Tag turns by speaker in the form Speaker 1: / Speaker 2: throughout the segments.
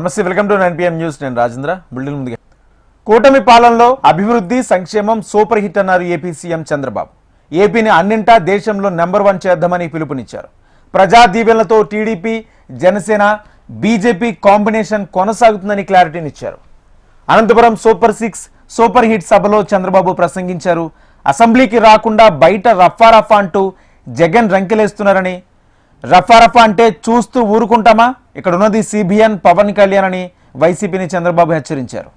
Speaker 1: నమస్తే, welcome to 9pm news. నేను రాజేంద్ర. బుల్లిన్ ముందుగా కూటమి పాలనలో అభివృద్ధి సంక్షేమం సూపర్ హిట్ అన్నారు ఏపీ సీఎం చంద్రబాబు. ఏపీని అన్నింటా దేశంలో నెంబర్ 1 చేద్దామని పిలుపునిచ్చారు. ప్రజా దీవెనలతో టీడీపీ జనసేన బీజేపీ కాంబినేషన్ కొనసాగుతుందని క్లారిటీనిచ్చారు. అనంతపురం సూపర్ 6 సూపర్ హిట్ సభలో చంద్రబాబు ప్రసంగించారు. అసెంబ్లీకి రాకుండా బయట రఫా అంటూ జగన్ రంకెలేస్తున్నారని, రఫా అంటే చూస్తూ ఊరుకుంటామా, ఇక్కడ ఉన్నది సిబిఎన్ పవన్ కళ్యాణ్ అని వైసీపీని చంద్రబాబు హెచ్చరించారు.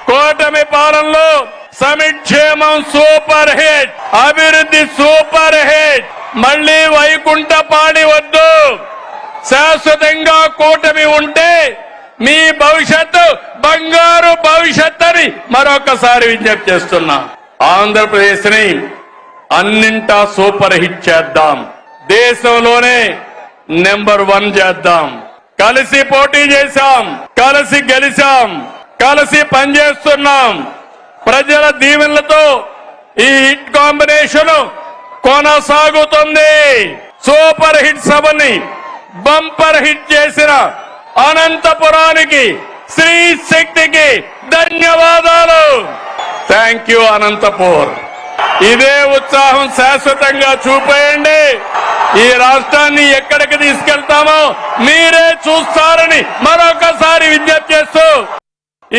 Speaker 2: కూటమి పాలనలో సంక్షేమం సూపర్ హిట్, అభివృద్ధి సూపర్ హిట్. మళ్ళీ వైకుంఠ పాడి వద్దు. శాశ్వతంగా కూటమి ఉంటే మీ భవిష్యత్తు బంగారు భవిష్యత్ అని మరొకసారి విజ్ఞప్తి చేస్తున్నా. ఆంధ్రప్రదేశ్ ని అన్నింటా సూపర్ హిట్ చేద్దాం. దేశంలోనే నెంబర్ 1 చేద్దాం. కలిసి పోటీ చేశాం, కలిసి గెలిచాం, కలిసి పనిచేస్తున్నాం. ప్రజల దీవెనలతో ఈ హిట్ కాంబినేషన్ కొనసాగుతుంది. సూపర్ హిట్ సభని బంపర్ హిట్ చేసిన అనంతపురానికి, శ్రీ శక్తికి ధన్యవాదాలు. Thank you Anantapur. ఇదే ఉత్సాహం శాశ్వతంగా చూపేయండి. ఈ రాష్ట్రాన్ని ఎక్కడికి తీసుకెళ్తామో మీరే చూస్తారని మరొకసారి విజ్ఞప్తి చేస్తూ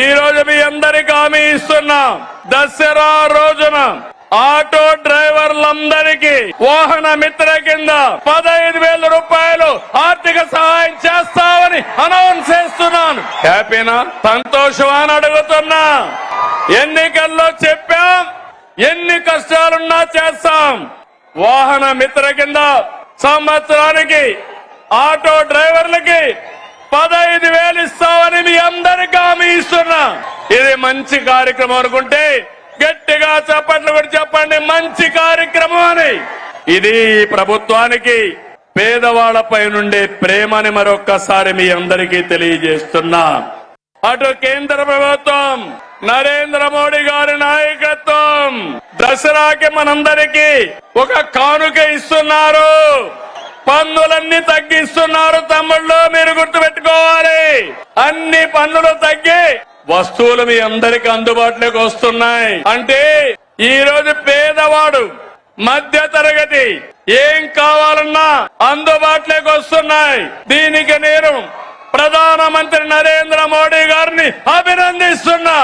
Speaker 2: ఈ రోజు మీ అందరికీ హామీ ఇస్తున్నాం. దసరా రోజున ఆటో డ్రైవర్లందరికీ వాహన మిత్ర కింద 15,000 రూపాయలు ఆర్థిక సహాయం చేస్తామని అనౌన్స్ చేస్తున్నాను. హ్యాపీనా, సంతోషమా అని అడుగుతున్నా. ఎన్నికల్లో చెప్పాం, ఎన్ని కష్టాలున్నా చేస్తాం. వాహన మిత్ర కింద సంవత్సరానికి ఆటో డ్రైవర్లకి 15,000 ఇస్తామని మీ అందరికీ హామీ ఇస్తున్నా. ఇది మంచి కార్యక్రమం అనుకుంటే గట్టిగా చప్పట్లు కూడా చెప్పండి, మంచి కార్యక్రమం అని. ఇది ప్రభుత్వానికి పేదవాళ్లపై నుండే ప్రేమని మరొక్కసారి మీ అందరికీ తెలియజేస్తున్నా. అటు కేంద్ర ప్రభుత్వం నరేంద్ర మోడీ గారి నాయకత్వం దసరాకి మనందరికీ ఒక కానుక ఇస్తున్నారు. పన్నులన్నీ తగ్గిస్తున్నారు తమ్ముళ్ళు, మీరు గుర్తుపెట్టుకోవాలి. అన్ని పన్నులు తగ్గి వస్తువులు మీ అందరికి అందుబాటులోకి వస్తున్నాయి. అంటే ఈ రోజు పేదవాడు, మధ్య తరగతి ఏం కావాలన్నా అందుబాటులోకి వస్తున్నాయి. దీనికి నేను ప్రధానమంత్రి నరేంద్ర మోడీ గారిని అభినందిస్తున్నా.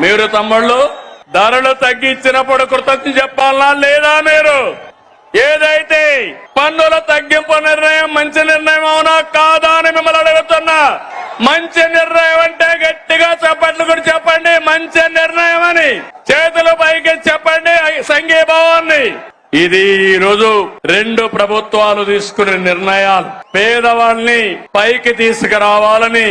Speaker 2: మీరు తమ్ముళ్ళు ధరలు తగ్గించినప్పుడు కృతజ్ఞత చెప్పాలనా లేదా? మీరు ఏదైతే పన్నుల తగ్గింపు నిర్ణయం మంచి నిర్ణయం అవునా కాదా అని మిమ్మల్ని అడుగుతున్నా. మంచి నిర్ణయం అంటే గట్టిగా చప్పట్లు కూడా చెప్పండి, మంచి నిర్ణయం అని చేతులు పైకి చెప్పండి సంఘీభావాన్ని. ఇది ఈ రోజు 2 ప్రభుత్వాలు తీసుకునే నిర్ణయాలు. పేదవాళ్ళని పైకి తీసుకురావాలని,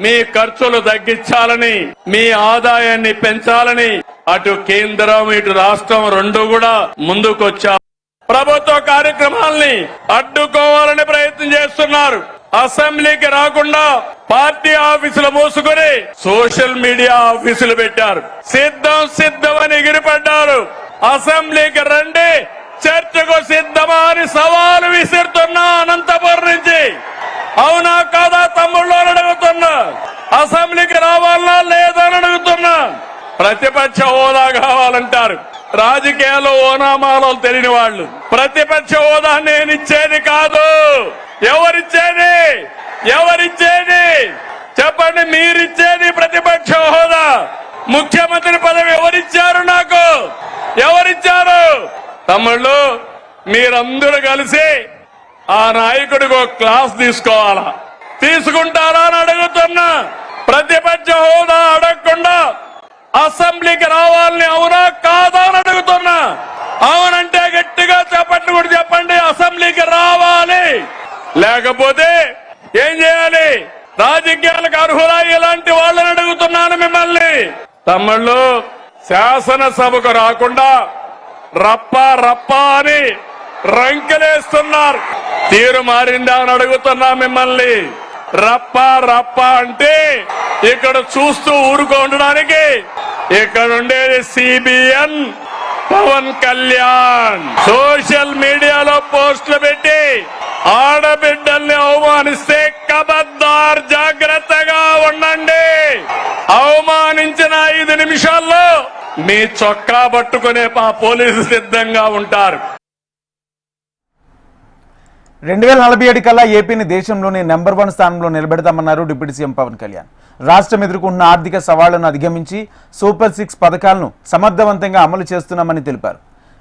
Speaker 2: మీ ఖర్చులు తగ్గించాలని, మీ ఆదాయాన్ని పెంచాలని అటు కేంద్రం ఇటు రాష్ట్రం 2 కూడా ముందుకొచ్చా. ప్రభుత్వ కార్యక్రమాల్ని అడ్డుకోవాలని ప్రయత్నం చేస్తున్నారు. అసెంబ్లీకి రాకుండా పార్టీ ఆఫీసులు మూసుకుని సోషల్ మీడియా ఆఫీసులు పెట్టారు. సిద్ధం అని ఎగిరిపడ్డారు. అసెంబ్లీకి రండి, చర్చకు సిద్ధమా అని సవాలు విసురుతున్నా అనంతపురం నుంచి. అవునా కాదా తమ్ముళ్ళు అని అడుగుతున్నా. అసెంబ్లీకి రావాలన్నా లేదా అని అడుగుతున్నా. ప్రతిపక్ష హోదా కావాలంటారు. రాజకీయాల్లో ఓనామాలో తెలియని వాళ్ళు. ప్రతిపక్ష హోదా నేనిచ్చేది కాదు. ఎవరిచ్చేది చెప్పండి. మీరిచ్చేది ప్రతిపక్ష హోదా. ముఖ్యమంత్రి పదవి ఎవరిచ్చారు? నాకు ఎవరిచ్చారు? తమ్ముళ్ళు మీరందరూ కలిసి ఆ నాయకుడికి ఒక క్లాస్ తీసుకోవాలా? తీసుకుంటారా అని అడుగుతున్నా. ప్రతిపక్ష హోదా అడగకుండా అసెంబ్లీకి రావాలని అవునా కాదా అని అడుగుతున్నా. అవునంటే గట్టిగా చప్పట్లు కూడా చెప్పండి, అసెంబ్లీకి రావాలి. లేకపోతే ఏం చేయాలి? రాజకీయాలకు అర్హులా ఇలాంటి వాళ్ళని అడుగుతున్నాను మిమ్మల్ని. తమ్ముళ్ళు శాసనసభకు రాకుండా రప్ప అని రంకెలేస్తున్నారు. తీరు మారిందా అని అడుగుతున్నా మిమ్మల్ని. రప్ప అంటే ఇక్కడ చూస్తూ ఊరుకో ఉండడానికి. ఇక్కడ ఉండేది సిబిఎన్ పవన్ కళ్యాణ్ సోషల్ మీడియాలో పోస్టులు పెట్టి ఆడబిడ్డల్ని అవమానిస్తే ఖబర్దార్ జాగ్రత్తగా ఉండండి. అవమానించిన 5 నిమిషాల్లో మీ చొక్కా పట్టుకునే మా పోలీసు సిద్ధంగా ఉంటారు.
Speaker 1: 2047 కల్లా ఏపీని దేశంలోనే నెంబర్ 1 స్థానంలో నిలబెడతామన్నారు డిప్యూటీ సీఎం పవన్ కళ్యాణ్. రాష్ట్రం ఎదుర్కొంటున్న ఆర్థిక సవాళ్లను అధిగమించి సూపర్ 6 పథకాలను సమర్థవంతంగా అమలు చేస్తున్నామని తెలిపారు.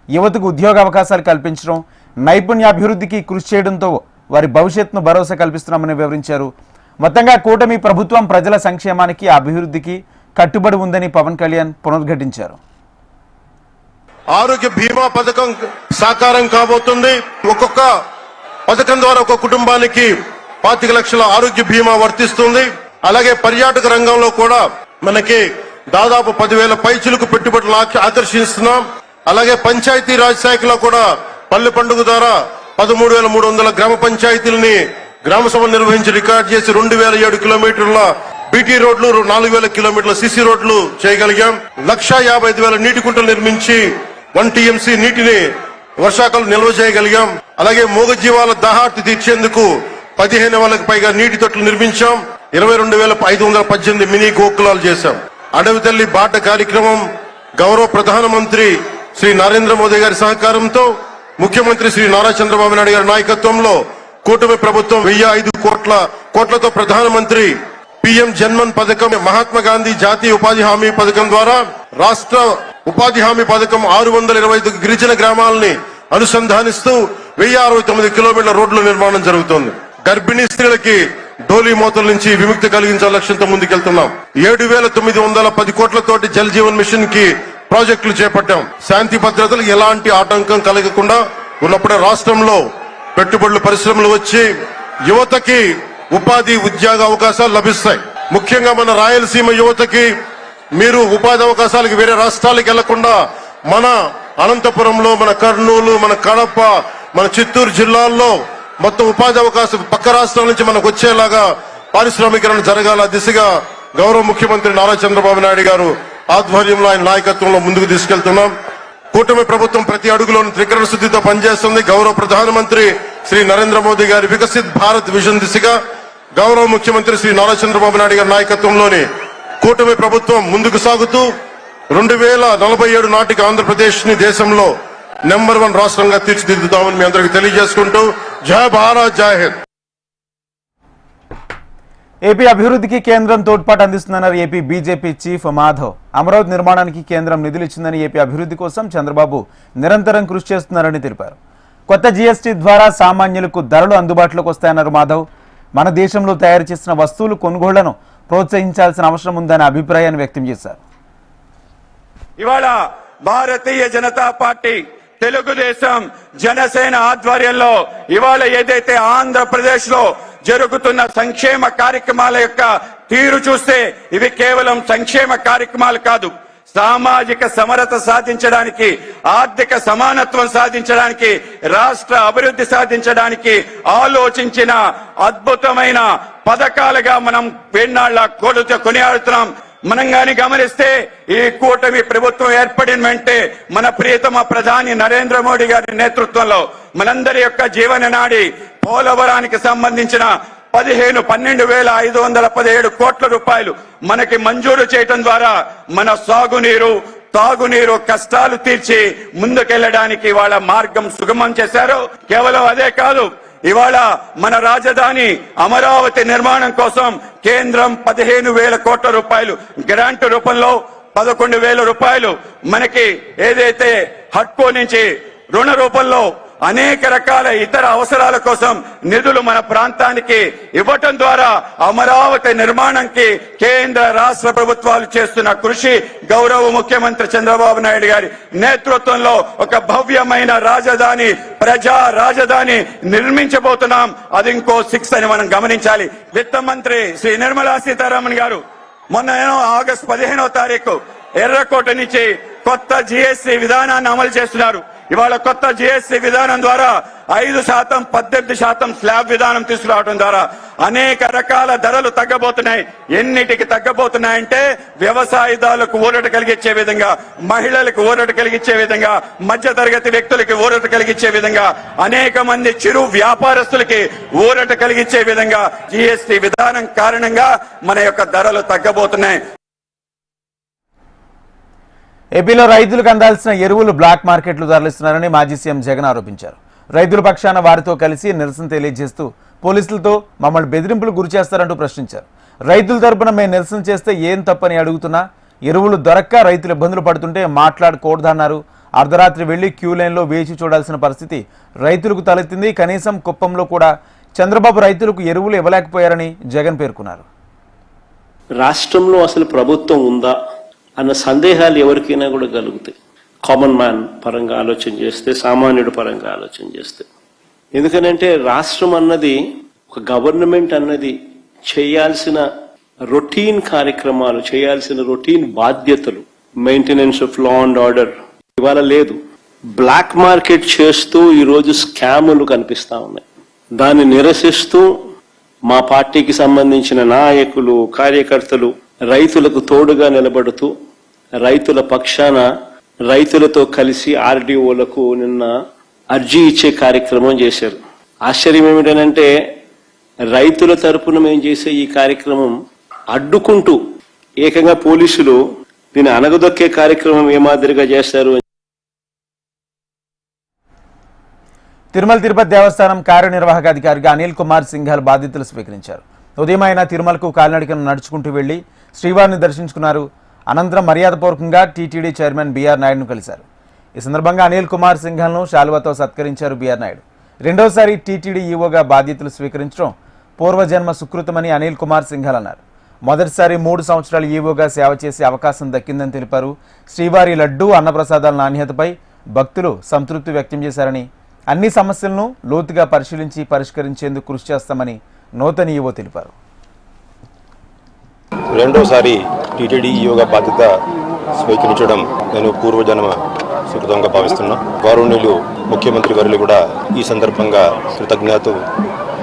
Speaker 1: యువతకు ఉద్యోగ అవకాశాలు కల్పించడం, నైపుణ్యాభివృద్ధికి కృషి చేయడంతో వారి భవిష్యత్తును భరోసా కల్పిస్తున్నామని వివరించారు. మొత్తంగా కూటమి ప్రభుత్వం ప్రజల సంక్షేమానికి అభివృద్ధికి కట్టుబడి ఉందని పవన్ కళ్యాణ్ పునరుద్ఘాటించారు.
Speaker 3: ఆరోగ్య బీమా పథకం సాకారం కాబోతుంది. ఒక్కొక్క పథకం ద్వారా ఒక కుటుంబానికి 25 లక్షల ఆరోగ్య బీమా వర్తిస్తుంది. అలాగే పర్యాటక రంగంలో కూడా మనకి దాదాపు 10,000 పైచిలకు పెట్టుబడులు ఆకర్షిస్తున్నాం. అలాగే పంచాయతీ రాజ్ శాఖలో కూడా పల్లె పండుగ ద్వారా 13,300 గ్రామ పంచాయతీలని గ్రామ సభలు నిర్వహించి రికార్డు చేసి 2,007 కిలోమీటర్ల బీటీ రోడ్లు, 4,000 కిలోమీటర్ల సిసి రోడ్లు చేయగలిగాం. 1,55,000 నీటి కుంటలు నిర్మించి 1 టీఎంసీ నీటిని వర్షాకాలం నిల్వ చేయగలిగాం. అలాగే మూగజీవాల దాహార్తి తీర్చేందుకు 15,000కు పైగా నీటి తొట్లు నిర్మించాం. 22,518 మినీ గోకులాలు చేశాం. అడవి తల్లి బాట కార్యక్రమం గౌరవ ప్రధానమంత్రి శ్రీ నరేంద్ర మోదీ గారి సహకారంతో ముఖ్యమంత్రి శ్రీ నారా చంద్రబాబు నాయుడు గారి నాయకత్వంలో కూటమి ప్రభుత్వం 1,005 కోట్లతో ప్రధానమంత్రి పిఎం జన్మన్ పథకం, మహాత్మా గాంధీ జాతీయ ఉపాధి హామీ పథకం ద్వారా రాష్ట్ర ఉపాధి హామీ పథకం 625 గిరిజన గ్రామాలని అనుసంధానిస్తూ 1,069 కిలోమీటర్ల రోడ్ల నిర్మాణం జరుగుతోంది. గర్భిణీ స్త్రీలకి డోలీ మోతల నుంచి విముక్తి కలిగించే లక్ష్యంతో ముందుకెళ్తున్నాం. 7,910 కోట్లతోటి జల్ జీవన్ మిషన్ కి ప్రాజెక్టులు చేపట్టాం. శాంతి భద్రతలు ఎలాంటి ఆటంకం కలగకుండా ఉన్నప్పుడే రాష్ట్రంలో పెట్టుబడులు, పరిశ్రమలు వచ్చి యువతకి ఉపాధి, ఉద్యోగ అవకాశాలు లభిస్తాయి. ముఖ్యంగా మన రాయలసీమ యువతకి మీరు ఉపాధి అవకాశాలకి వేరే రాష్ట్రాలకు వెళ్లకుండా మన అనంతపురంలో, మన కర్నూలు, మన కడప, మన చిత్తూరు జిల్లాల్లో మొత్తం ఉపాధి అవకాశం పక్క రాష్ట్రాల నుంచి మనకు వచ్చేలాగా పారిశ్రామికరణ జరగాల దిశగా గౌరవ ముఖ్యమంత్రి నారా చంద్రబాబు నాయుడు గారు ఆధ్వర్యంలో, ఆయన నాయకత్వంలో ముందుకు తీసుకెళ్తున్నాం. కూటమి ప్రభుత్వం ప్రతి అడుగులోని త్రికరణ శుద్ధితో పనిచేస్తుంది. గౌరవ ప్రధానమంత్రి శ్రీ నరేంద్ర మోదీ గారి వికసిత్ భారత్ విజన్ దిశగా గౌరవ ముఖ్యమంత్రి శ్రీ నారా చంద్రబాబు నాయుడు గారి నాయకత్వంలోని కూటమి ప్రభుత్వం ముందుకు సాగుతూ 2047 నాటికి ఆంధ్రప్రదేశ్ ని దేశంలో నెంబర్ 1 రాష్ట్రంగా తీర్చిదిద్దుతామని మీ అందరికీ తెలియజేసుకుంటూ జై భారత్, జై హింద్.
Speaker 1: ఏపీ అభివృద్ధికి కేంద్రం తోడ్పాటు అందిస్తుందన్నారు AP BJP chief Madhav. Amaravati నిర్మాణానికి కేంద్రం నిధులు ఇచ్చిందని, ఏపీ అభివృద్ధి కోసం చంద్రబాబు నిరంతరం కృషి చేస్తున్నారని తెలిపారు. కొత్త జీఎస్టీ ద్వారా సామాన్యులకు ధరలు అందుబాటులోకి వస్తాయన్నారు మాధవ్. మన దేశంలో తయారు చేసిన వస్తువులు కొనుగోళ్లను ప్రోత్సహించాల్సిన అవసరం ఉందనే అభిప్రాయాన్ని వ్యక్తం చేశారు.
Speaker 4: ఇవాళ భారతీయ జనతా పార్టీ, తెలుగుదేశం, జనసేన ఆధ్వర్యంలో ఇవాళ ఏదైతే ఆంధ్రప్రదేశ్ లో జరుగుతున్న సంక్షేమ కార్యక్రమాల యొక్క తీరు చూస్తే ఇవి కేవలం సంక్షేమ కార్యక్రమాలు కాదు, సామాజిక సమరత సాధించడానికి, ఆర్థిక సమానత్వం సాధించడానికి, రాష్ట్ర అభివృద్ధి సాధించడానికి ఆలోచించిన అద్భుతమైన పథకాలుగా మనం వేన్నాళ్ల కొనియాడుతున్నాం. మనం గాని గమనిస్తే ఈ కూటమి ప్రభుత్వం ఏర్పడిన వెంటే మన ప్రియతమ ప్రధాని నరేంద్ర మోడీ గారి నేతృత్వంలో మనందరి యొక్క జీవన నాడి పోలవరానికి సంబంధించిన 12,517 కోట్ల రూపాయలు మనకి మంజూరు చేయడం ద్వారా మన సాగునీరు, తాగునీరు కష్టాలు తీర్చి ముందుకెళ్లడానికి వాళ్ళ మార్గం సుగమం చేశారు. కేవలం అదే కాదు, ఇవాళ మన రాజధాని అమరావతి నిర్మాణం కోసం కేంద్రం 15,000 కోట్ల రూపాయలు గ్రాంట్ రూపంలో 11,000 రూపాయలు మనకి ఏదైతే హడ్కో నుంచి రుణ రూపంలో అనేక రకాల ఇతర అవసరాల కోసం నిధులు మన ప్రాంతానికి ఇవ్వటం ద్వారా అమరావతి నిర్మాణానికి కేంద్ర రాష్ట్ర ప్రభుత్వాలు చేస్తున్న కృషి, గౌరవ ముఖ్యమంత్రి చంద్రబాబు నాయుడు గారి నేతృత్వంలో ఒక భవ్యమైన రాజధాని, ప్రజా రాజధాని నిర్మించబోతున్నాం. అది ఇంకో 6 అని మనం గమనించాలి. విత్త మంత్రి శ్రీ నిర్మలా సీతారామన్ గారు మొన్న ఆగస్టు 15వ తారీఖు ఎర్రకోట నుంచి కొత్త జీఎస్టీ విధానాన్ని అమలు చేస్తున్నారు. ఇవాళ కొత్త జిఎస్టి విధానం ద్వారా 5%, 18% స్లాబ్ విధానం తీసుకురావడం ద్వారా అనేక రకాల ధరలు తగ్గబోతున్నాయి. ఎన్నిటికి తగ్గబోతున్నాయంటే వ్యవసాయదారులకు ఊరట కలిగించే విధంగా, మహిళలకు ఊరట కలిగించే విధంగా, మధ్య తరగతి వ్యక్తులకి ఊరట కలిగించే విధంగా, అనేక మంది చిరు వ్యాపారస్తులకి ఊరట కలిగించే విధంగా జిఎస్టి విధానం కారణంగా మన యొక్క ధరలు తగ్గబోతున్నాయి.
Speaker 1: ఏపీలో రైతులకు అందాల్సిన ఎరువులు బ్లాక్ మార్కెట్లు తరలిస్తున్నారని మాజీ సీఎం జగన్ ఆరోపించారు. రైతుల పక్షాన వారితో కలిసి నిరసన తెలియజేస్తూ పోలీసులతో మమ్మల్ని బెదిరింపులు గురి చేస్తారంటూ ప్రశ్నించారు. రైతుల తరపున మేము నిరసన చేస్తే ఏం తప్పని అడుగుతున్నా ఎరువులు దొరక్క రైతులు ఇబ్బందులు పడుతుంటే మాట్లాడకూడదన్నారు. అర్ధరాత్రి వెళ్లి క్యూ లైన్లో వేచి చూడాల్సిన పరిస్థితి రైతులకు తలెత్తింది. కనీసం కుప్పంలో కూడా చంద్రబాబు రైతులకు ఎరువులు ఇవ్వలేకపోయారని జగన్ పేర్కొన్నారు.
Speaker 5: రాష్ట్రంలో అసలు ప్రభుత్వం ఉందా అన్న సందేహాలు ఎవరికైనా కూడా కలుగుతాయి. కామన్ మ్యాన్ పరంగా ఆలోచన చేస్తే, సామాన్యుడి పరంగా ఆలోచన చేస్తే. ఎందుకనంటే రాష్ట్రం అన్నది, ఒక గవర్నమెంట్ అన్నది చేయాల్సిన రొటీన్ కార్యక్రమాలు, చేయాల్సిన రొటీన్ బాధ్యతలు, maintenance of law and order ఇవాళ లేదు. బ్లాక్ మార్కెట్ చేస్తూ ఈరోజు స్కాములు కనిపిస్తా ఉన్నాయి. దాన్ని నిరసిస్తూ మా పార్టీకి సంబంధించిన నాయకులు, కార్యకర్తలు రైతులకు తోడుగా నిలబడుతూ రైతుల పక్షాన రైతులతో కలిసి ఆర్డీఓలకు నిన్న అర్జీ ఇచ్చే కార్యక్రమం చేశారు. ఆశ్చర్యం ఏమిటనంటే రైతుల తరపున మేము చేసే ఈ కార్యక్రమం అడ్డుకుంటూ ఏకంగా పోలీసులు దీన్ని అనగదొక్కే కార్యక్రమం ఏ మాదిరిగా చేస్తారు.
Speaker 1: తిరుమల తిరుపతి దేవస్థానం కార్యనిర్వాహక అధికారిగా అనిల్ కుమార్ సింఘాల్ బాధ్యతలు స్వీకరించారు. ఉదయం ఆయన తిరుమలకు కాలినడకన నడుచుకుంటూ వెళ్లి శ్రీవారిని దర్శించుకున్నారు. అనంతరం మర్యాదపూర్వకంగా టీటీడీ చైర్మన్ బీఆర్ నాయుడును కలిశారు. ఈ సందర్భంగా అనిల్ కుమార్ సింఘాల్ను శాలువాతో సత్కరించారు బీఆర్ నాయుడు. రెండోసారి టీటీడీ ఈవోగా బాధ్యతలు స్వీకరించడం పూర్వజన్మ సుకృతమని అనిల్ కుమార్ సింఘాల్ అన్నారు. మొదటిసారి 3 సంవత్సరాలు ఈవోగా సేవ చేసే అవకాశం దక్కిందని తెలిపారు. శ్రీవారి లడ్డూ, అన్నప్రసాదాల నాణ్యతపై భక్తులు సంతృప్తి వ్యక్తం చేశారని, అన్ని సమస్యలను లోతుగా పరిశీలించి పరిష్కరించేందుకు కృషి చేస్తామని నూతన ఈవో తెలిపారు.
Speaker 6: రెండోసారి టీటీడీ ఈవోగా బాధ్యత స్వీకరించడం నేను పూర్వజన్మ సుకృతంగా భావిస్తున్నా. గౌరవనీయులు ముఖ్యమంత్రి వర్యులు కూడా ఈ సందర్భంగా కృతజ్ఞతలు,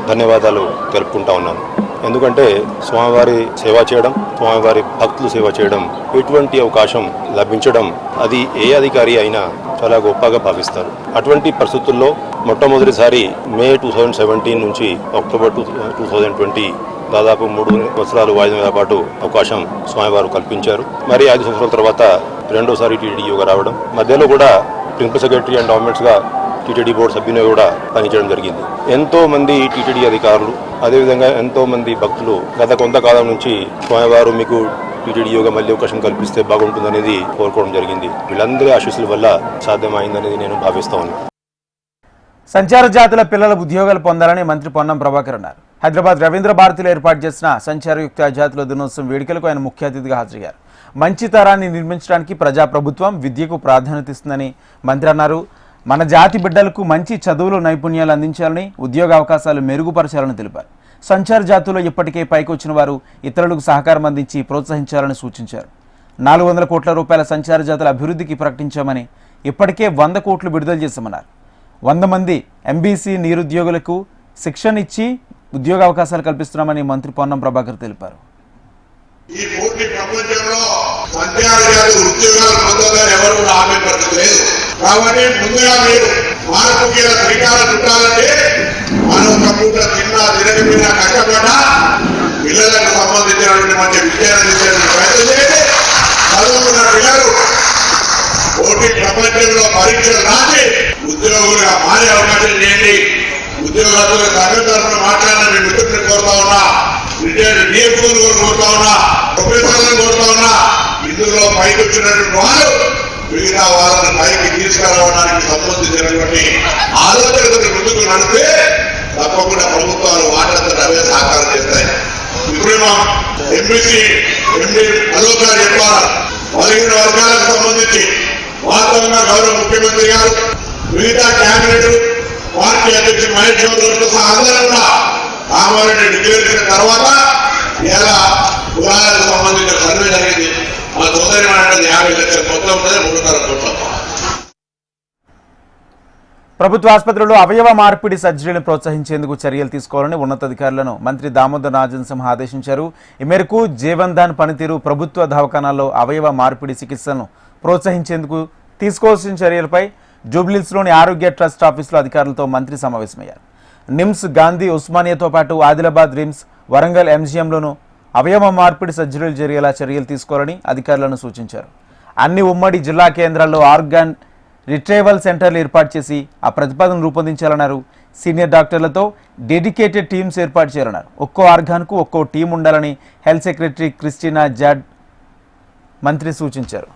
Speaker 6: ధన్యవాదాలు తెలుపుకుంటా ఉన్నాను. ఎందుకంటే స్వామివారి సేవ చేయడం, స్వామివారి భక్తులు సేవ చేయడం, ఎటువంటి అవకాశం లభించడం అది ఏ అధికారి అయినా చాలా గొప్పగా భావిస్తారు. అటువంటి పరిస్థితుల్లో మొట్టమొదటిసారి మే 2017 నుంచి అక్టోబర్ 2020 దాదాపు 3 సంవత్సరాలు 5 నెలల పాటు అవకాశం స్వామివారు కల్పించారు. మరి 5 సంవత్సరాల తర్వాత రెండోసారి టీటీడీ ఈవోగా రావడం, మధ్యలో కూడా ప్రిన్సిపల్ సెక్రటరీ అండ్ డాక్యుమెంట్స్గా టీటీడీ బోర్డు సభ్యునిగా కూడా పనిచేయడం జరిగింది. ఎంతో మంది టీటీడీ అధికారులు, అదేవిధంగా ఎంతో మంది భక్తులు గత కొంతకాలం నుంచి స్వామివారు మీకు టీటీడీ ఈవోగా మళ్ళీ అవకాశం కల్పిస్తే బాగుంటుందనేది కోరుకోవడం జరిగింది. వీళ్ళందరి ఆశీస్సుల వల్ల సాధ్యమైందనేది నేను భావిస్తా ఉన్నాను.
Speaker 1: సంచార జాతుల పిల్లల ఉద్యోగాలు పొందాలని మంత్రి పొన్నం ప్రభాకర్ అన్నారు. హైదరాబాద్ రవీంద్ర భారతిలో ఏర్పాటు చేసిన సంచారయుక్త జాతుల దినోత్సవం వేడుకలకు ఆయన ముఖ్య అతిథిగా హాజరయ్యారు. మంచి తరాన్ని నిర్మించడానికి ప్రజాప్రభుత్వం విద్యకు ప్రాధాన్యత ఇస్తుందని మంత్రి అన్నారు. మన జాతి బిడ్డలకు మంచి చదువులు, నైపుణ్యాలు అందించాలని, ఉద్యోగ అవకాశాలు మెరుగుపరచాలని తెలిపారు. సంచార జాతుల్లో ఇప్పటికే పైకి వచ్చిన వారు ఇతరులకు సహకారం అందించి ప్రోత్సహించాలని సూచించారు. 400 కోట్ల రూపాయల సంచార జాతుల అభివృద్ధికి ప్రకటించామని, ఇప్పటికే 100 కోట్లు విడుదల చేశామన్నారు. 100 మంది ఎంబీసీ నిరుద్యోగులకు శిక్షణ ఇచ్చి ఉద్యోగ అవకాశాలు కల్పిస్తున్నామని మంత్రి పొన్నం ప్రభాకర్ తెలిపారు.
Speaker 7: ఈ పోటీ ప్రపంచంలో సంచార జాతులు ఉద్యోగాలు పొందాలని ఎవరు కూడా ఆమెపడలేదు. కాబట్టి ముందుగా మీరు మార్పుకి శ్రీకారం చుట్టాలంటే మనం కంప్యూటర్ తినకపోయినా కష్టపడ్డా పిల్లలకు సంబంధించినటువంటి మంచి విషయాలు ప్రయత్నం చేయండి. చదువుకున్న పిల్లలు పోటీ ప్రపంచంలో పరీక్షలు రాసి ఉద్యోగులుగా మారే అవకాశం చేయండి. ఉద్యోగాలు సంఘటన మాట్లాడాలని మిత్రుల్ని కోరుతా ఉన్నా, రిటైర్డ్ డిఎఫ్ఓలు కోరుతా ఉన్నా, ప్రొఫెసర్లను కోరుతా ఉన్నా. ఇందులో పైకి వచ్చినటువంటి వారు మిగతా వాళ్ళని పైకి తీసుకురావడానికి సంబంధించినటువంటి ఆలోచనలు ముందుకు నడిపే తప్పకుండా ప్రభుత్వాలు వాటంతా అవే సహకారం చేస్తాయి. ఇప్పుడు ఎంబీసీ ఎండి అలోకాలు చెప్పాలి. బలహీన వర్గాలకు సంబంధించి వాస్తవంగా గౌరవ ముఖ్యమంత్రి గారు, మిగతా క్యాబినెట్, పార్టీ అధ్యక్షుడు మహేష్ చౌదరితో సహా అందరూ కూడా కామారెడ్డి డిక్లేర్ చేసిన తర్వాత ఇలా కులాలకు సంబంధించిన సర్వే జరిగింది. మా సోదరి 50 లక్షల మొత్తం ఉన్నది 3.5 కోట్ల.
Speaker 1: ప్రభుత్వ ఆసుపత్రుల్లో అవయవ మార్పిడి సర్జరీలను ప్రోత్సహించేందుకు చర్యలు తీసుకోవాలని ఉన్నతాధికారులను మంత్రి దామోదర్ రాజనసింహ ఆదేశించారు. ఈ మేరకు జీవన్ దాన్ పనితీరు ప్రభుత్వ దవాఖానాల్లో అవయవ మార్పిడి చికిత్సలను ప్రోత్సహించేందుకు తీసుకోవాల్సిన చర్యలపై జూబ్లీహిల్స్లోని ఆరోగ్య ట్రస్ట్ ఆఫీసులో అధికారులతో మంత్రి సమావేశమయ్యారు. నిమ్స్, గాంధీ, ఉస్మానియాతో పాటు ఆదిలాబాద్ రిమ్స్, వరంగల్ ఎంజీఎంలోనూ అవయవ మార్పిడి సర్జరీలు జరిగేలా చర్యలు తీసుకోవాలని అధికారులను సూచించారు. అన్ని ఉమ్మడి జిల్లా కేంద్రాల్లో ఆర్గాన్ రిట్రైవల్ సెంటర్లు ఏర్పాటు చేసి ఆ ప్రతిపాదనను రూపొందించాలన్నారు. సీనియర్ డాక్టర్లతో డెడికేటెడ్ టీమ్స్ ఏర్పాటు చేయాలన్నారు. ఒక్కో ఆర్గాన్కు ఒక్కో టీం ఉండాలని హెల్త్ సెక్రటరీ క్రిస్టినా జాడ్ మంత్రి సూచించారు.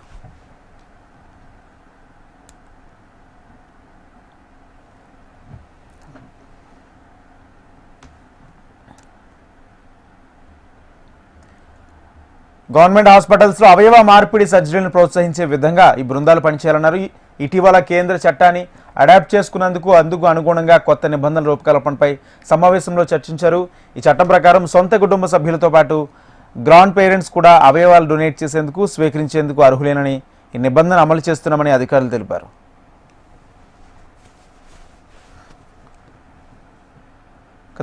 Speaker 1: గవర్నమెంట్ హాస్పిటల్స్లో అవయవ మార్పిడి సర్జరీలను ప్రోత్సహించే విధంగా ఈ బృందాలు పనిచేయాలన్నారు. ఇటీవల కేంద్ర చట్టాన్ని అడాప్ట్ చేసుకున్నందుకు అందుకు అనుగుణంగా కొత్త నిబంధనల రూపకల్పనపై సమావేశంలో చర్చించారు. ఈ చట్టం ప్రకారం సొంత కుటుంబ సభ్యులతో పాటు గ్రాండ్ పేరెంట్స్ కూడా అవయవాలు డొనేట్ చేసేందుకు స్వీకరించేందుకు అర్హులేనని ఈ నిబంధన అమలు చేస్తున్నామని అధికారులు తెలిపారు.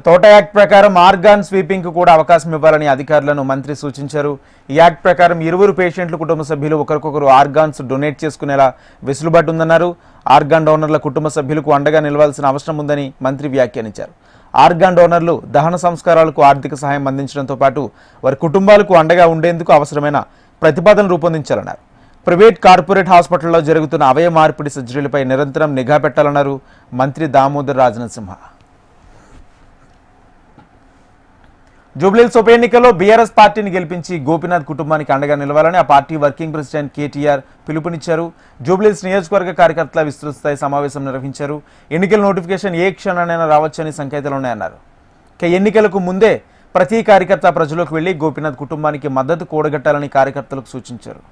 Speaker 1: తోట యాక్ట్ ప్రకారం ఆర్గాన్ స్వీపింగ్కు కూడా అవకాశం ఇవ్వాలని అధికారులను మంత్రి సూచించారు. ఈ యాక్ట్ ప్రకారం 20 పేషెంట్లు కుటుంబ సభ్యులు ఒకరికొకరు ఆర్గాన్స్ డొనేట్ చేసుకునేలా వెసులుబాటు ఉందన్నారు. ఆర్గాన్ డోనర్ల కుటుంబ సభ్యులకు అండగా నిలవాల్సిన అవసరం ఉందని మంత్రి వ్యాఖ్యానించారు. ఆర్గాన్ డోనర్లు దహన సంస్కారాలకు ఆర్థిక సహాయం అందించడంతో పాటు వారి కుటుంబాలకు అండగా ఉండేందుకు అవసరమైన ప్రతిపాదనలు రూపొందించాలన్నారు. ప్రైవేట్, కార్పొరేట్ హాస్పిటల్లో జరుగుతున్న అవయవ మార్పిడి సర్జరీలపై నిరంతరం నిఘా పెట్టాలన్నారు మంత్రి దామోదర్ రాజనసింహ. జూబ్లీహిల్స్ ఉప ఎన్నికల్లో బీఆర్ఎస్ పార్టీని గెలిపించి గోపీనాథ్ కుటుంబానికి అండగా నిలవాలని ఆ పార్టీ వర్కింగ్ ప్రెసిడెంట్ కేటీఆర్ పిలుపునిచ్చారు. జూబ్లీహిల్స్ నియోజకవర్గ కార్యకర్తల విస్తృత స్థాయి సమావేశం నిర్వహించారు. ఎన్నికల నోటిఫికేషన్ ఏ క్షణానైనా రావచ్చని సంకేతాలు ఉన్నాయన్నారు. ఎన్నికలకు ముందే ప్రతి కార్యకర్త ప్రజలకు వెళ్లి గోపీనాథ్ కుటుంబానికి మద్దతు కూడగట్టాలని కార్యకర్తలకు సూచించారు.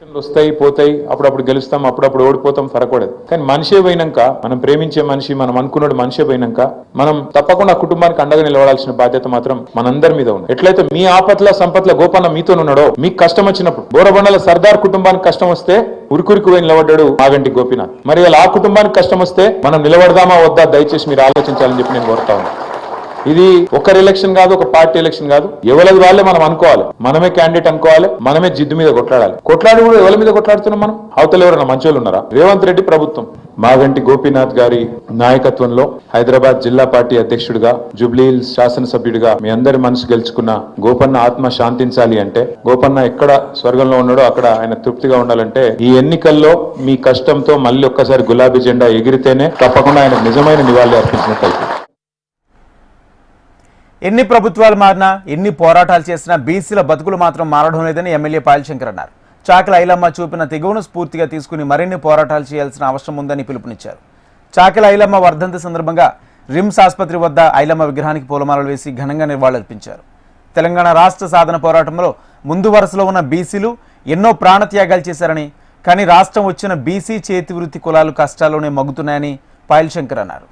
Speaker 8: వస్తాయి, పోతాయి, అప్పుడప్పుడు గెలుస్తాం, అప్పుడప్పుడు ఓడిపోతాం, ఫరకూడదు. కానీ మనిషే పోయినాక, మనం ప్రేమించే మనిషి, మనం అనుకున్నాడు మనిషే పోయినాక మనం తప్పకుండా కుటుంబానికి అండగా నిలబడాల్సిన బాధ్యత మాత్రం మనందరి మీద ఉంది. ఎట్లయితే మీ ఆపత్ల సంపత్ల గోపన్న మీతో ఉన్నాడో, మీకు కష్టం వచ్చినప్పుడు బోరబండల సర్దార్ కుటుంబానికి కష్టం వస్తే ఉరుకురికి పోయి నిలబడ్డాడు మాగంటి గోపీనాథ్. మరి ఆ కుటుంబానికి కష్టం వస్తే మనం నిలబడదామా వద్దా దయచేసి మీరు ఆలోచించాలని చెప్పి నేను కోరుతా ఉన్నాను. ఇది ఒకరి ఎలక్షన్ కాదు, ఒక పార్టీ ఎలక్షన్ కాదు. ఎవరి వాళ్ళే మనం అనుకోవాలి, మనమే క్యాండిడేట్ అనుకోవాలి, మనమే జిద్దు మీద కొట్లాడాలి. కొట్లాడి కూడా ఎవరి మీద కొట్లాడుతున్నాం మనం? అవతల ఎవరైనా మంచోళ్ళు ఉన్నారా? రేవంత్ రెడ్డి ప్రభుత్వం మాగంటి గోపీనాథ్ గారి నాయకత్వంలో హైదరాబాద్ జిల్లా పార్టీ అధ్యక్షుడిగా, జూబ్లీహిల్స్ శాసనసభ్యుడిగా మీ అందరి మనసు గెలుచుకున్న గోపన్న ఆత్మ శాంతించాలి అంటే, గోపన్న ఎక్కడ స్వర్గంలో ఉన్నాడో అక్కడ ఆయన తృప్తిగా ఉండాలంటే, ఈ ఎన్నికల్లో మీ కష్టంతో మళ్ళీ ఒక్కసారి గులాబీ జెండా ఎగిరితేనే తప్పకుండా ఆయన నిజమైన నివాళి అర్పించినట్టు.
Speaker 1: ఎన్ని ప్రభుత్వాలు మారినా, ఎన్ని పోరాటాలు చేసినా బీసీల బతుకులు మాత్రం మారడం లేదని ఎమ్మెల్యే పాయలశంకర్ అన్నారు. చాకలి ఐలమ్మ చూపిన తెగువను స్ఫూర్తిగా తీసుకుని మరిన్ని పోరాటాలు చేయాల్సిన అవసరం ఉందని పిలుపునిచ్చారు. చాకలి ఐలమ్మ వర్ధంతి సందర్భంగా రిమ్స్ ఆసుపత్రి వద్ద ఐలమ్మ విగ్రహానికి పూలమాలలు వేసి ఘనంగా నివాళులర్పించారు. తెలంగాణ రాష్ట్ర సాధన పోరాటంలో ముందు వరుసలో ఉన్న బీసీలు ఎన్నో ప్రాణత్యాగాలు చేశారని, కానీ రాష్ట్రం వచ్చిన బీసీ చేతి వృత్తి కులాలు కష్టాల్లోనే మగ్గుతున్నాయని పాయలశంకర్ అన్నారు.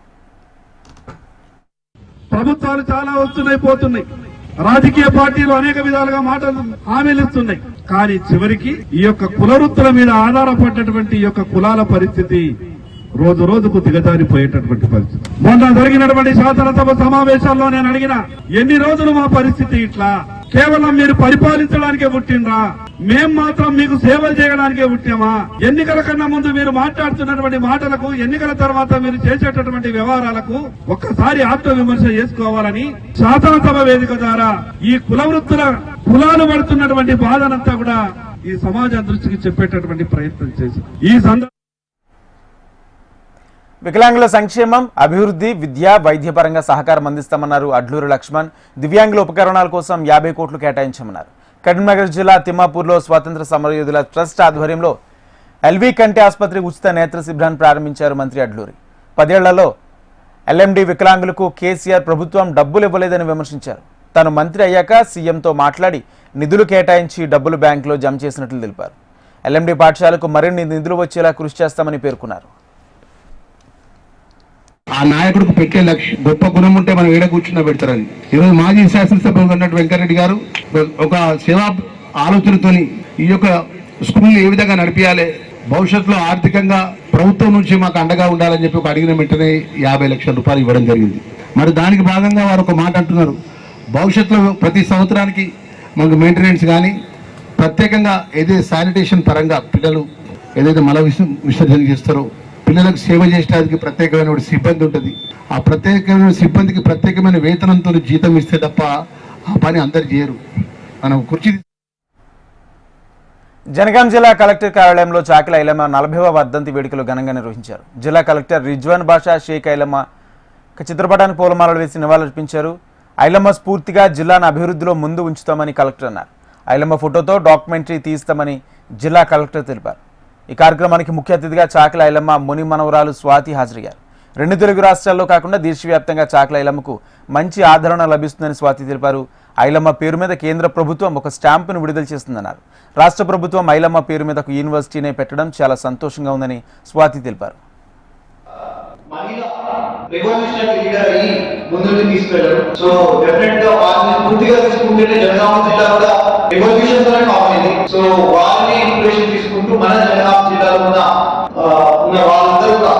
Speaker 9: ప్రభుత్వాలు చాలా వస్తున్నాయి, పోతున్నాయి. రాజకీయ పార్టీలు అనేక విధాలుగా మాటలు హామీలు ఇస్తున్నాయి. కానీ చివరికి ఈ యొక్క కుల వృత్తుల మీద ఆధారపడ్డటువంటి ఈ యొక్క కులాల పరిస్థితి రోజు రోజుకు దిగజారిపోయేటటువంటి పరిస్థితి. మొన్న జరిగినటువంటి శాసనసభ సమావేశాల్లో నేను అడిగిన, ఎన్ని రోజులు మా పరిస్థితి ఇట్లా? కేవలం మీరు పరిపాలించడానికే పుట్టిండ్రా? మేం మాత్రం మీకు సేవలు చేయడానికే పుట్టామా? ఎన్నికల కన్నా ముందు మీరు మాట్లాడుతున్నటువంటి మాటలకు, ఎన్నికల తర్వాత మీరు చేసేటటువంటి వ్యవహారాలకు ఒక్కసారి ఆత్మ విమర్శ చేసుకోవాలని శాసనసభ వేదిక ద్వారా ఈ కుల వృత్తుల కులాలు పడుతున్నటువంటి బాధనంతా కూడా ఈ సమాజం దృష్టికి చెప్పేటటువంటి ప్రయత్నం చేసి ఈ
Speaker 1: వికలాంగుల సంక్షేమం, అభివృద్ధి, విద్య, వైద్యపరంగా సహకారం అందిస్తామన్నారు అడ్లూరి లక్ష్మణ్. దివ్యాంగుల ఉపకరణాల కోసం 50 కోట్లు కేటాయించామన్నారు. కరీంనగర్ జిల్లా తిమ్మాపూర్లో స్వాతంత్ర సమరయోధుల ట్రస్ట్ ఆధ్వర్యంలో ఎల్వి కంటి ఆసుపత్రి ఉచిత నేత్ర శిబిరాన్ని ప్రారంభించారు మంత్రి అడ్లూరి. 10 ఏళ్లలో ఎల్ఎండి వికలాంగులకు కేసీఆర్ ప్రభుత్వం డబ్బులు ఇవ్వలేదని విమర్శించారు. తాను మంత్రి అయ్యాక సీఎంతో మాట్లాడి నిధులు కేటాయించి డబ్బులు బ్యాంకులో జమ చేసినట్లు తెలిపారు. ఎల్ఎండి పాఠశాలకు మరిన్ని నిధులు వచ్చేలా కృషి చేస్తామని పేర్కొన్నారు.
Speaker 10: ఆ నాయకుడికి పెట్టే లక్ష్యం, గొప్ప గుణం ఉంటే మనం ఏడ కూర్చున్నా పెడతారని. ఈరోజు మాజీ శాసనసభ్యులు ఉన్నట్టు వెంకటరెడ్డి గారు ఒక సేవా ఆలోచనతోని ఈ యొక్క స్కూల్ని ఏ విధంగా నడిపించాలి, భవిష్యత్తులో ఆర్థికంగా ప్రభుత్వం నుంచి మాకు అండగా ఉండాలని చెప్పి ఒక అడిగిన వెంటనే 50 లక్షల రూపాయలు ఇవ్వడం జరిగింది. మరి దానికి భాగంగా వారు ఒక మాట అంటున్నారు, భవిష్యత్తులో ప్రతి సంవత్సరానికి మనకు మెయింటెనెన్స్ కానీ ప్రత్యేకంగా ఏదైతే శానిటేషన్ పరంగా పిల్లలు ఏదైతే మల విసర్జన చేస్తారో పిల్లలకు సేవ చేయడానికి ప్రత్యేకమైన సిబ్బంది ఉంటుంది. ఆ ప్రత్యేకమైన సిబ్బందికి ప్రత్యేకమైన వేతనంతో జీతం ఇస్తే తప్ప ఆ పని అందరు చేయరు. మనం కుర్చీ
Speaker 1: జనగాం జిల్లా కలెక్టర్ కార్యాలయంలో చాకలి ఐలమ్మ 40వ వర్ధంతి వేడుకలు ఘనంగా నిర్వహించారు. జిల్లా కలెక్టర్ రిజ్వాన్ బాషా షేక్ ఐలమ్మ చిత్రపటానికి పూలమాలలు వేసి నివాళులర్పించారు. ఐలమ్మ స్ఫూర్తిగా జిల్లాను అభివృద్ధిలో ముందు ఉంచుతామని కలెక్టర్ అన్నారు. ఐలమ్మ ఫోటోతో డాక్యుమెంటరీ తీస్తామని జిల్లా కలెక్టర్ తెలిపారు. ఈ కార్యక్రమానికి ముఖ్య అతిథిగా చాకలి ఐలమ్మ ముని మనవరాలు స్వాతి హాజరయ్యారు. 2 తెలుగు రాష్ట్రాల్లో కాకుండా దేశవ్యాప్తంగా చాకలి ఐలమ్మకు మంచి ఆదరణ లభిస్తుందని స్వాతి తెలిపారు. ఐలమ్మ పేరు మీద కేంద్ర ప్రభుత్వం ఒక స్టాంపును విడుదల చేస్తుందన్నారు. రాష్ట్ర ప్రభుత్వం ఐలమ్మ పేరు మీద ఒక యూనివర్సిటీనే పెట్టడం చాలా సంతోషంగా ఉందని స్వాతి తెలిపారు.
Speaker 11: రెవల్యూషనరీ లీడర్ అయ్యి ముందుకు తీసుకెళ్లారు. సో డెఫినెట్ గా వారిని పూర్తిగా తీసుకుంటే జనగామ జిల్లా కూడా రెవల్యూషన్ తోనే ఫామ్ అయింది. సో వారిని ఇన్స్పిరేషన్ తీసుకుంటూ మన జనగామ జిల్లాలో ఉన్న వాళ్ళందరూ కూడా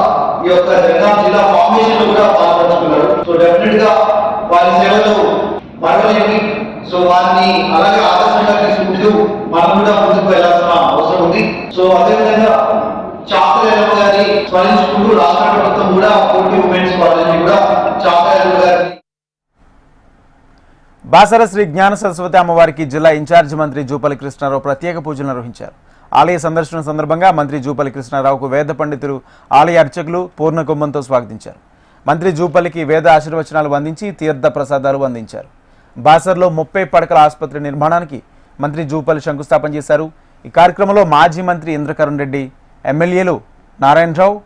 Speaker 11: ఈ యొక్క జనగామ జిల్లా ఫార్మేషన్ లో కూడా పాల్పంచుకున్నారు. సో డెఫినెట్ గా వారి సేవలు మరవలేని. సో వారిని అలాగే ఆదర్శంగా తీసుకుంటూ మనం కూడా ముందుకు వెళ్లాల్సిన అవసరం ఉంది. సో అదేవిధంగా చాకలి ఐలమ్మ గారిని స్మరించుకుంటూ రాష్ట్ర ప్రభుత్వం కూడా 40 ఉమెన్స్ కాలేజీ కూడా చాకలి ఐలమ్మ గారిని
Speaker 1: బాసర శ్రీ జ్ఞాన సరస్వతి అమ్మవారికి జిల్లా ఇన్ఛార్జి మంత్రి జూపల్లి కృష్ణారావు ప్రత్యేక పూజలు నిర్వహించారు. ఆలయ సందర్శన సందర్భంగా మంత్రి జూపల్లి కృష్ణారావుకు వేద పండితులు, ఆలయ అర్చకులు పూర్ణ కుంభంతో స్వాగతించారు. మంత్రి జూపల్లికి వేద ఆశీర్వచనాలు అందించి తీర్థ ప్రసాదాలు అందించారు. బాసర్లో 30 పడకల ఆసుపత్రి నిర్మాణానికి మంత్రి జూపల్లి శంకుస్థాపన చేశారు. ఈ కార్యక్రమంలో మాజీ మంత్రి ఇంద్రకరణ్ రెడ్డి, ఎమ్మెల్యేలు నారాయణరావు,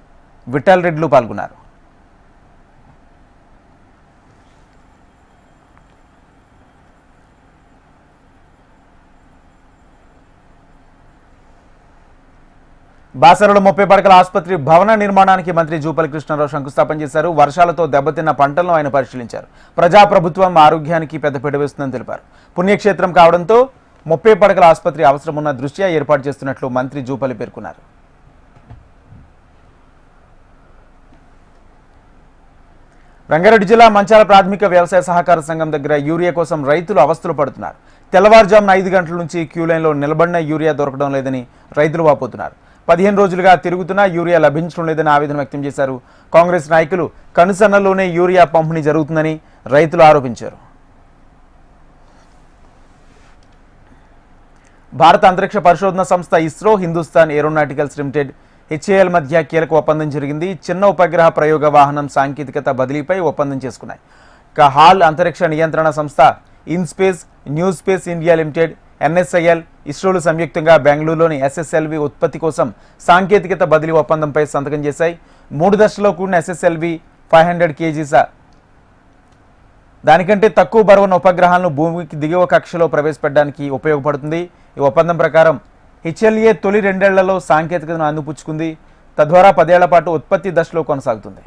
Speaker 1: విఠల్ రెడ్డిలు పాల్గొన్నారు. బాసరలో 30 పడకల ఆసుపత్రి భవన నిర్మాణానికి మంత్రి జూపల్లి కృష్ణారావు శంకుస్థాపన చేశారు. వర్షాలతో దెబ్బతిన్న పంటలను ఆయన పరిశీలించారు. ప్రజాప్రభుత్వం ఆరోగ్యానికి పెద్దపీట వేస్తుందని తెలిపారు. పుణ్యక్షేత్రం కావడంతో 30 పడకల ఆసుపత్రి అవసరం ఉన్న దృష్ట్యా ఏర్పాటు చేస్తున్నట్లు మంత్రి జూపల్లి పేర్కొన్నారు. రంగారెడ్డి జిల్లా మంచాల ప్రాథమిక వ్యవసాయ సహకార సంఘం దగ్గర యూరియా కోసం రైతులు అవస్థలు పడుతున్నారు. తెల్లవారుజామున 5 గంటల నుంచి క్యూ లైన్లో నిలబడిన యూరియా దొరకడం లేదని రైతులు వాపోతున్నారు. 15 రోజులుగా తిరుగుతున్నా యూరియా లభించడం లేదని ఆవేదన వ్యక్తం చేశారు. కాంగ్రెస్ నాయకులు కనుసన్నల్లోనే యూరియా పంపిణీ జరుగుతుందని రైతులు ఆరోపించారు. భారత అంతరిక్ష పరిశోధన సంస్థ ISRO, Hindustan aeronauticals limited HAL మధ్య కీలక ఒప్పందం జరిగింది. చిన్న ఉపగ్రహ ప్రయోగ వాహనం సాంకేతికత బదిలీపై ఒప్పందం చేసుకున్నాయి. హాల్ అంతరిక్ష నియంత్రణ సంస్థ IN-SPACe, new space India limited, NSIL, ఇస్రోలు సంయుక్తంగా బెంగళూరులోని SSLV ఉత్పత్తి కోసం సాంకేతికత బదిలీ ఒప్పందంపై సంతకం చేశాయి. 3 దశల్లో కూడిన SSLV 500 kgs దానికంటే తక్కువ బరువున్న ఉపగ్రహాలను భూమికి దిగువ కక్షలో ప్రవేశపెట్టడానికి ఉపయోగపడుతుంది. ఈ ఒప్పందం ప్రకారం HLA తొలి 2 ఏళ్లలో సాంకేతికతను అందిపుచ్చుకుంది. తద్వారా 10 ఏళ్ల పాటు ఉత్పత్తి దశలో కొనసాగుతుంది.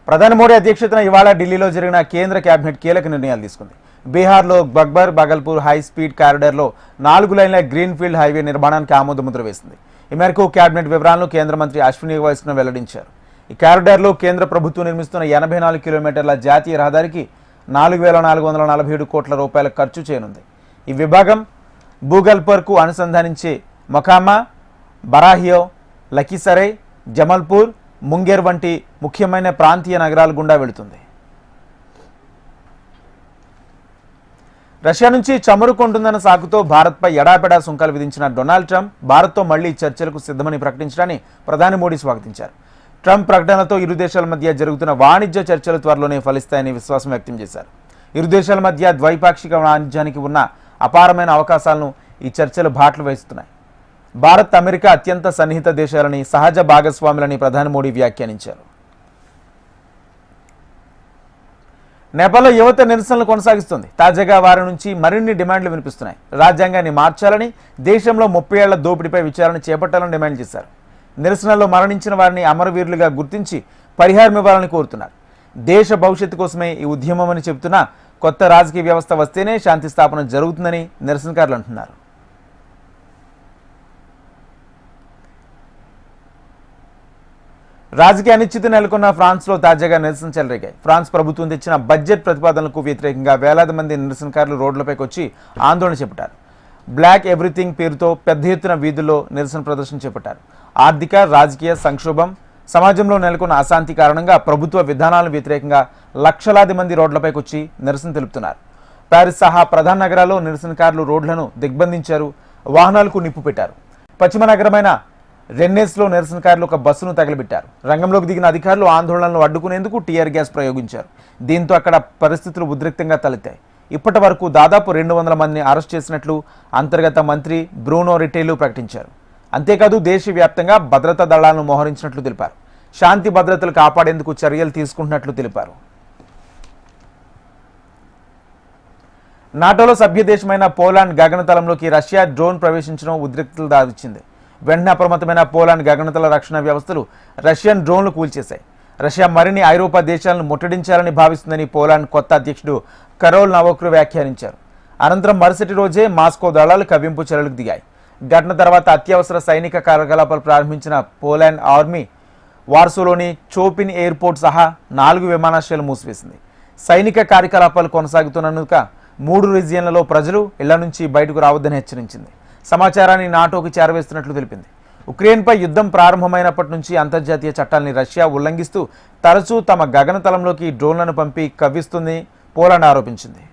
Speaker 1: ప్రధాని మోడీ అధ్యక్షతన ఇవాళ ఢిల్లీలో జరిగిన కేంద్ర కేబినెట్ కీలక నిర్ణయాలు తీసుకుంది. బీహార్లో బగ్బర్ బాగల్పూర్ హై స్పీడ్ కారిడార్లో 4 లైన్ల గ్రీన్ ఫీల్డ్ హైవే నిర్మాణానికి ఆమోదముద్ర వేసింది. ఈ మేరకు కేబినెట్ వివరాలను కేంద్ర మంత్రి అశ్విని వైష్ణవ్ వెల్లడించారు. ఈ కారిడార్లో కేంద్ర ప్రభుత్వం నిర్మిస్తున్న 84 కిలోమీటర్ల జాతీయ రహదారికి 4,447 కోట్ల రూపాయల ఖర్చు చేయనుంది. ఈ విభాగం భూగల్పర్కు అనుసంధానించే మొకామా, బరాహియో, లఖీసరై, జమల్పూర్, ముంగేర్ వంటి ముఖ్యమైన ప్రాంతీయ నగరాల గుండా వెళుతుంది. రష్యా నుంచి చమురు కొంటుందన్న సాకుతో భారత్పై ఎడాపెడా సుంకాలు విధించిన డొనాల్డ్ ట్రంప్ భారత్తో మళ్లీ చర్చలకు సిద్ధమని ప్రకటించడాన్ని ప్రధాని మోడీ స్వాగతించారు. ట్రంప్ ప్రకటనతో ఇరు దేశాల మధ్య జరుగుతున్న వాణిజ్య చర్చలు త్వరలోనే ఫలిస్తాయని విశ్వాసం వ్యక్తం చేశారు. ఇరు దేశాల మధ్య ద్వైపాక్షిక వాణిజ్యానికి ఉన్న అపారమైన అవకాశాలను ఈ చర్చలు బాటలు వేస్తున్నాయి. భారత్, అమెరికా అత్యంత సన్నిహిత దేశాలని, సహజ భాగస్వాములని ప్రధాని మోడీ వ్యాఖ్యానించారు. నేపాల్లో యువత నిరసనలు కొనసాగిస్తుంది. తాజాగా వారి నుంచి మరిన్ని డిమాండ్లు వినిపిస్తున్నాయి. రాజ్యాంగాన్ని మార్చాలని, దేశంలో 30 ఏళ్ల దోపిడీపై విచారణ చేపట్టాలని డిమాండ్ చేశారు. నిరసనల్లో మరణించిన వారిని అమరవీరులుగా గుర్తించి పరిహారం ఇవ్వాలని కోరుతున్నారు. దేశ భవిష్యత్తు కోసమే ఈ ఉద్యమం అని చెబుతున్నా కొత్త రాజకీయ వ్యవస్థ వస్తేనే శాంతి స్థాపన జరుగుతుందని నిరసనకారులు అంటున్నారు. రాజకీయ అనిశ్చితి నెలకొన్న ఫ్రాన్స్లో తాజాగా నిరసన చెలరేగాయి. ఫ్రాన్స్ ప్రభుత్వం తెచ్చిన బడ్జెట్ ప్రతిపాదనలకు వ్యతిరేకంగా వేలాది మంది నిరసనకారులు రోడ్లపైకి వచ్చి ఆందోళన చేపట్టారు. బ్లాక్ ఎవ్రీథింగ్ పేరుతో పెద్ద ఎత్తున వీధుల్లో నిరసన ప్రదర్శన చేపట్టారు. ఆర్థిక రాజకీయ సంక్షోభం, సమాజంలో నెలకొన్న అశాంతి కారణంగా ప్రభుత్వ విధానాలకు వ్యతిరేకంగా లక్షలాది మంది రోడ్లపైకి వచ్చి నిరసన తెలుపుతున్నారు. ప్యారిస్ సహా ప్రధాన నగరాల్లో నిరసనకారులు రోడ్లను దిగ్బంధించారు, వాహనాలకు నిప్పు పెట్టారు. పశ్చిమ నగరమైన రెన్నెస్లో నిరసనకారులు ఒక బస్సును తగలబెట్టారు. రంగంలోకి దిగిన అధికారులు ఆందోళనలు అడ్డుకునేందుకు టీఆర్ గ్యాస్ ప్రయోగించారు. దీంతో అక్కడ పరిస్థితులు ఉద్రిక్తంగా తలెత్తాయి. ఇప్పటి వరకు దాదాపు 200 మందిని అరెస్ట్ చేసినట్లు అంతర్గత మంత్రి బ్రూనో రిటేలు ప్రకటించారు. అంతేకాదు దేశవ్యాప్తంగా భద్రతా దళాలను మోహరించినట్లు తెలిపారు. శాంతి భద్రతలు కాపాడేందుకు చర్యలు తీసుకుంటున్నట్లు తెలిపారు. నాటోలో సభ్య దేశమైన పోలాండ్ గగనతలంలోకి రష్యా డ్రోన్ ప్రవేశించడం ఉద్రిక్తతలు దావిచ్చింది. వెంటనే అప్రమత్తమైన పోలాండ్ గగనతల రక్షణ వ్యవస్థలు రష్యన్ డ్రోన్లు కూల్చేశాయి. రష్యా మరిన్ని ఐరోపా దేశాలను ముట్టడించాలని భావిస్తుందని పోలాండ్ కొత్త అధ్యక్షుడు కరోల్ నవోక్రు వ్యాఖ్యానించారు. అనంతరం మరుసటి రోజే మాస్కో దళాలు కవ్వింపు చర్యలకు దిగాయి. ఘటన తర్వాత అత్యవసర సైనిక కార్యకలాపాలు ప్రారంభించిన పోలాండ్ ఆర్మీ వార్సోలోని చోపిన్ ఎయిర్పోర్ట్ సహా 4 విమానాశ్రయాలు మూసివేసింది. సైనిక కార్యకలాపాలు కొనసాగుతున్నందుక 3 రీజియన్లలో ప్రజలు ఇళ్ల నుంచి బయటకు రావద్దని హెచ్చరించింది. సమాచారాన్ని నాటోకి చేరవేస్తున్నట్లు తెలిపింది. ఉక్రెయిన్పై యుద్ధం ప్రారంభమైనప్పటి నుంచి అంతర్జాతీయ చట్టాలని రష్యా ఉల్లంఘిస్తూ తరచూ తమ గగనతలంలోకి డ్రోన్లను పంపి కవ్విస్తుంది పోలాండ్ ఆరోపించింది.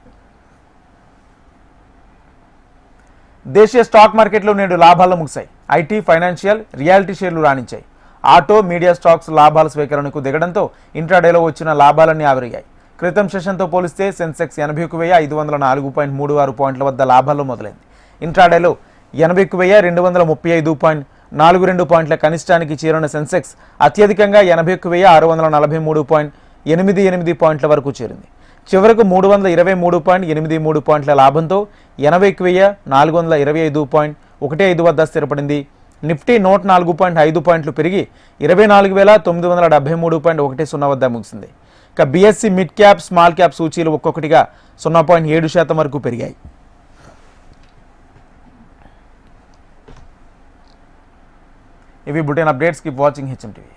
Speaker 1: దేశీయ స్టాక్ మార్కెట్లు నేడు లాభాల్లో ముగిశాయి. ఐటీ, ఫైనాన్షియల్, రియాలిటీ షేర్లు రాణించాయి. ఆటో, మీడియా స్టాక్స్ లాభాల స్వీకరణకు దిగడంతో ఇంట్రాడేలో వచ్చిన లాభాలన్నీ ఆవిరిగాయి. క్రితం సెషన్తో పోలిస్తే సెన్సెక్స్ 81,504.36 పాయింట్ల వద్ద లాభాల్లో మొదలైంది. ఇంట్రాడేలో 81,235.42 పాయింట్ల కనిష్టానికి చేరిన సెన్సెక్స్ అత్యధికంగా 81,643.88 పాయింట్ల వరకు చేరింది. చివరకు 323.83 పాయింట్ల లాభంతో 81,425.15 వద్ద స్థిరపడింది. నిఫ్టీ 104.5 పాయింట్లు పెరిగి 24,973.10 వద్ద ముగిసింది. ఇక BSc mid cap, small cap సూచీలు ఒక్కొక్కటిగా 0.7% వరకు పెరిగాయి. ఇవి bulletin updates. Keep watching HM TV.